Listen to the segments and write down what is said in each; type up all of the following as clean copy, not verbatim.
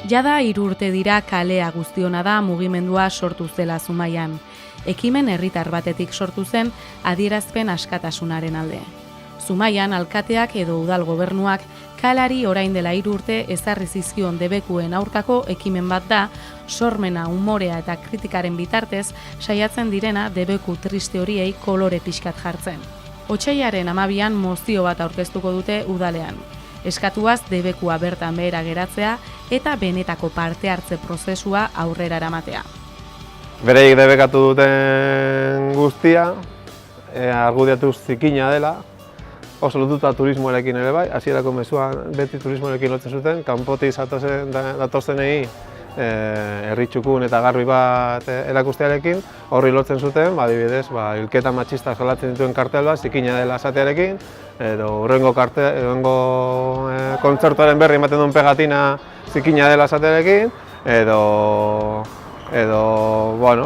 Jada 3 urte dira kalea guztiona da mugimendua sortu zela Zumaian. Ekimen herritar batetik sortu zen adierazpen askatasunaren alde. Zumaian alkateak edo udal gobernuak kalari orain dela 3 urte ezarri zizkion debekuen aurkako ekimen bat da, sormena, umorea eta kritikaren bitartez saiatzen direna debeku triste horiei kolore pixkat jartzen. Otsailaren 12an mozio bat aurkeztuko dute udalean. Eskatuaz debekua bertan behera geratzea eta benetako parte hartze prozesua aurrera eramatea. Bereik debekatu duten guztia, argudiatuz zikina dela, oso lotuta turismoarekin ere bai, hasierako mezuan beti turismoarekin lotzen zuten, kanpotik datozenei herritxukun eta garbi bat erakustearekin, horri lotzen zuten, adibidez, hilketa matxista salatzen dituen kartel bat, zikina dela esatearekin, edo hurrengo kontzertuaren berri ematen duen pegatina zikina dela esatearekin, edo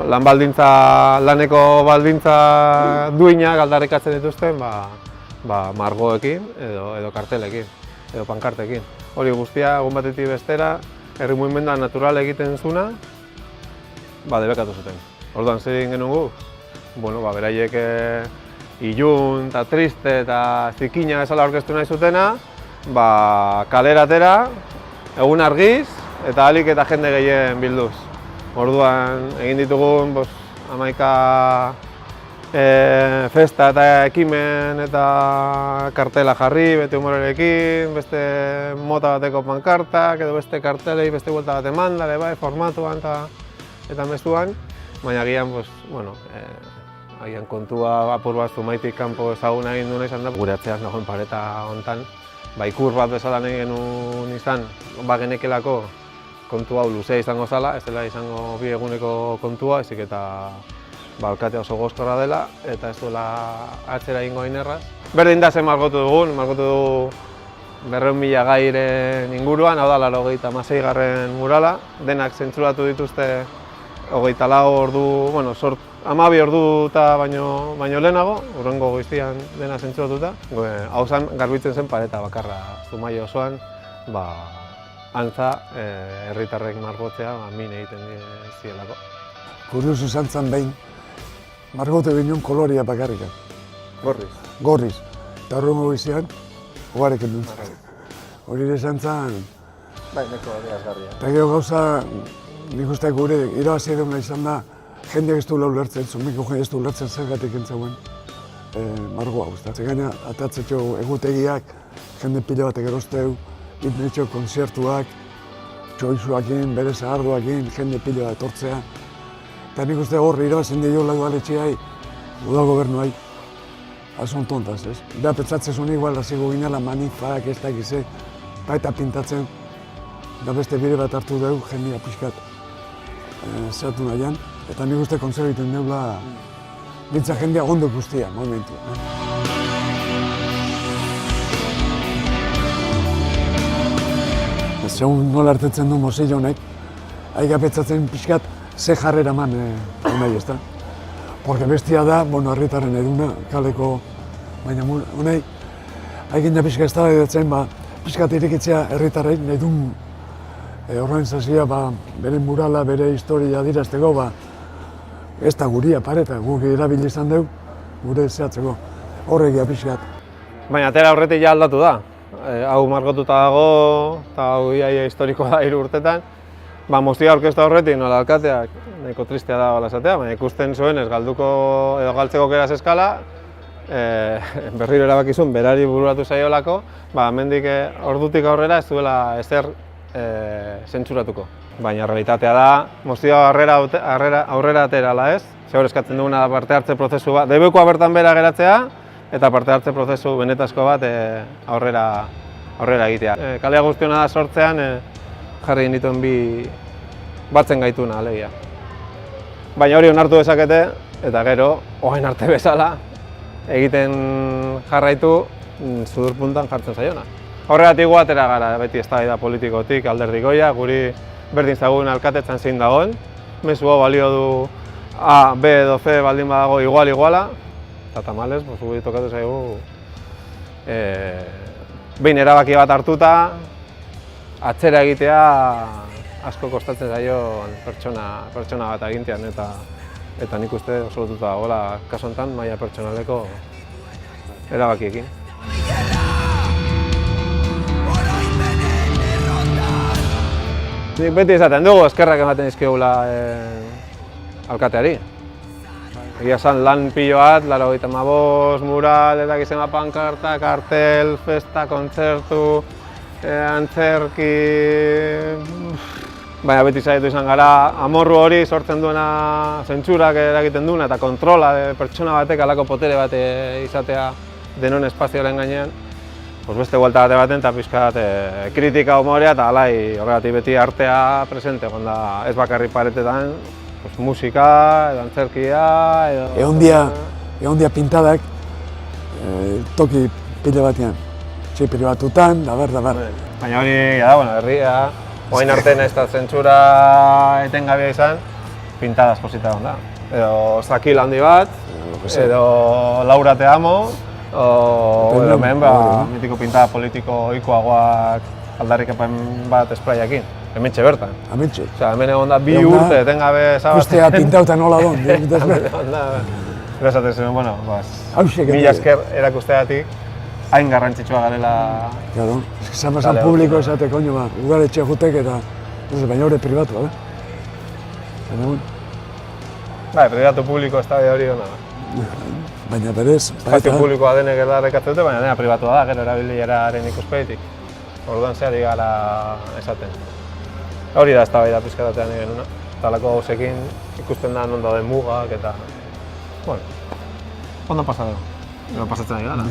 laneko baldintza duinak aldarrikatzen dituzten margoekin edo kartelekin, edo pankartekin. Hori guztia, egun batetik bestera, herri mugimendua natural egiten zuna, debekatu zuten. Orduan zer egin genuen gu? Beraiek ilun eta triste eta zikina bezala aurkeztu nahi zutena, kalera atera, egun argiz eta ahalik eta jende gehien bilduz. Orduan egin ditugun 11 festa eta ekimen eta kartela jarri, beti humorerekin, beste mota bateko pankartak, edo beste kartelei, beste buelta bat eman, formatuan eta mezuan. Baina agian kontua apur bat Zumaitik kanpo ezaguna egin duen izan da. Gure atzean nagoen pareta hontan, ikur bat bezala nahi genuen izan, genekelako kontu hau luzea izango zala, ez dela izango 2 eguneko kontua, ezik eta alkatea oso gozkorra dela eta ez duela atzera egingo inerraz. Berdin da zen margotu dugun, margotu dugu 200.000 gairen inguruan, hau da 86. murala, denak zentsuratu dituzte 24 ordu, 12 ordu eta baino lehenago, hurrengo goiztian dena zentsuratuta. Hau zen garbitzen zen pareta bakarra Zumaia osoan, antza herritarrek margotzea min egiten zielako. Kurioso izan zen behin, margote ginen koloria bakarrika. Gorriz. Gorriz. Eta horrengo goizean, ogarek enduntzen. Hori izan zen... Neko adierazgarria. Eta gero gauza, nik uste gure irabazi eduna izan da, jendeak ez duela ulertzen, Zumiko jende ez du ulertzen zergatik entzauen margoa gustatzen. Gaina, atatzetxo egutegiak, jende pila batek erosteu, itnetxo konzertuak, txoizuakin, bere zaharduakin, jende pila bat etortzea. Eta nik uste horri irabazien diola udaletxeai, udal gobernuai, azon tontaz, ez? Beha pentsatzen zuen igual, hasiko ginela manifak, ez dakize, eta pintatzen, da beste bire bat hartu dugu, jendia pixkat zehatu nahian, eta nik uste konzerbitzen deula, bintza jendia ondo guztia, momentu. Segun nola hartetzen du mozillo honek, haik apetzatzen pixkat ze jarrera eman nahi, ezta? Porque bestia da, herritarren eduna, kaleko, baina honei, haikin da pixka ez da edatzen, pixkat irikitzea herritarrei nahi duen organizazioa, bere murala, bere historia adirazteko, ez da guria pareta, guk erabili izan dugu, gure zehatzeko, horregia pixkat. Baina atera horretik ja aldatu da. Hau margotuta dago, eta hau iaia historikoa da 3 urtetan. Mozioa aurkeztu horretik, nola alkateak, nahiko tristea da bala esatea, baina ikusten zuen ez galduko edo galtzeko keraz eskala, berriro erabakizun, berari bururatu zaiolako, hemendik ordutik aurrera ez duela ezer zentsuratuko. Baina realitatea da, mozioa aurrera aterala ez, zehor eskatzen duguna parte hartze prozesu bat, debekoa bertan bera geratzea, eta parte hartze prozesu benetazko bat aurrera egitea. Kalea guztiona da sortzean, jarri dituen bi batzen gaituna, alegia. Baina hori onartu dezakete, eta gero, orain arte bezala, egiten jarraitu sudurpuntan jartzen zaiona. Horregatik atera gara beti eztabaida politikotik alderdikoia, guri berdin zagun alkatetzan zein dagoen. Mezu hau balio du A, B edo C baldin badago iguala, eta tamalez, guri tokatu zaigu behin erabaki bat hartuta, atzera egitea asko kostatzen zaio pertsona bat agintean eta nik uste oso lotuta dagoela kasu honetan maila pertsonaleko erabakiekin. Nik beti esaten dugu eskerrak ematen dizkigula alkateari. Egia esan lan pilo bat, 85 mural, eta gizema pankarta, kartel, festa, kontzertu, antzerki... Baina beti zaitu izan gara, amorru hori sortzen duena zentsurak eragiten duena eta kontrola pertsona batek alako potere bat izatea denon espazioaren gainean. Beste buelta bate baten eta pixka bat kritika humorea eta alai horregatik beti artea presente egon da ez bakarri paretetan, musika, edo antzerkia, edo... Egon dia pintadak toki pile batean, txai pribatutan, dabar. Baina hori, herria, oain arte ez da zentsura etengabea izan, pintadas posita egon da. Edo zakil handi bat, edo Laura te amo, edo hemen mitiko pintada politiko ohikoagoak aldarrikapen bat espraiakin. Hementxe bertan. Hementxe. Osea, hemen egon da 2 urte etengabe zabatzen. Ustea pintauta nola don, Gero esaten zuen, bueno, mila esker erakusteagatik hain garrantzitsua garela... Claro, esan basan publiko esate, koño, udaletxe jutek eta... Baina hori pribatu, Bai, pribatu publiko ez da hori hona. Baina berez... Espazio publikoa denek erdarrekatzen dute, baina dena pribatua da, gero erabileraren ikuspegitik. Orduan zehari gara esaten. Hori da eztabaida pizkatatean genuna. Talako gauzekin ikusten da non dauden mugak eta... Bueno, ondo pasatzen ari gara.